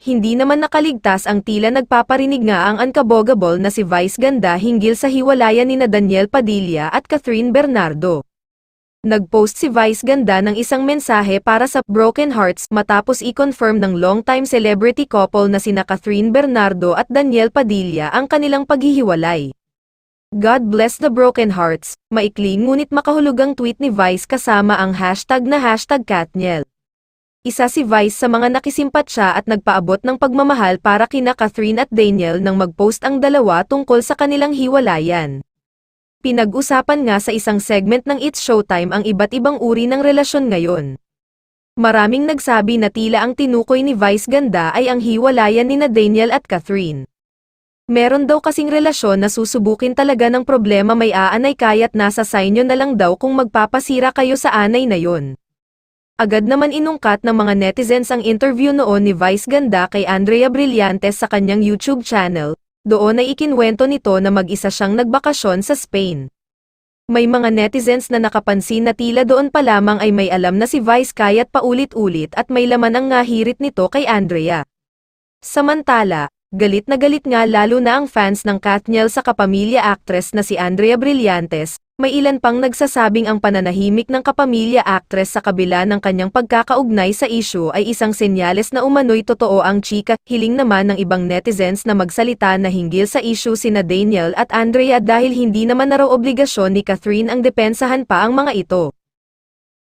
hindi naman nakaligtas ang tila nagpaparinig nga ang unkabogable na si Vice Ganda hinggil sa hiwalayan nina Daniel Padilla at Catherine Bernardo. Nag-post si Vice Ganda ng isang mensahe para sa Broken Hearts matapos i-confirm ng longtime celebrity couple na sina Catherine Bernardo at Daniel Padilla ang kanilang paghihiwalay. God bless the broken hearts, maikli ngunit makahulugang tweet ni Vice kasama ang hashtag na #Katniel. Isa si Vice sa mga nakisimpatya at nagpaabot ng pagmamahal para kina Catherine at Daniel nang mag-post ang dalawa tungkol sa kanilang hiwalayan. Pinag-usapan nga sa isang segment ng It's Showtime ang iba't ibang uri ng relasyon ngayon. Maraming nagsabi na tila ang tinukoy ni Vice Ganda ay ang hiwalayan nina Daniel at Catherine. Meron daw kasing relasyon na susubukin talaga ng problema may aanay kaya't nasa sa inyo na lang daw kung magpapasira kayo sa anay na yon. Agad naman inungkat ng mga netizens ang interview noon ni Vice Ganda kay Andrea Brillantes sa kanyang YouTube channel. Doon ay ikinwento nito na mag-isa siyang nagbakasyon sa Spain. May mga netizens na nakapansin na tila doon pa lamang ay may alam na si Vice kaya't paulit-ulit at may laman ang ngahirit nito kay Andrea. Samantala, galit na galit nga lalo na ang fans ng Katniel sa kapamilya actress na si Andrea Brillantes. May ilan pang nagsasabing ang pananahimik ng kapamilya actress sa kabila ng kanyang pagkakaugnay sa issue ay isang senyales na umano'y totoo ang chika. Hiling naman ng ibang netizens na magsalita na hinggil sa issue sina Daniel at Andrea dahil hindi naman na raw obligasyon ni Catherine ang depensahan pa ang mga ito.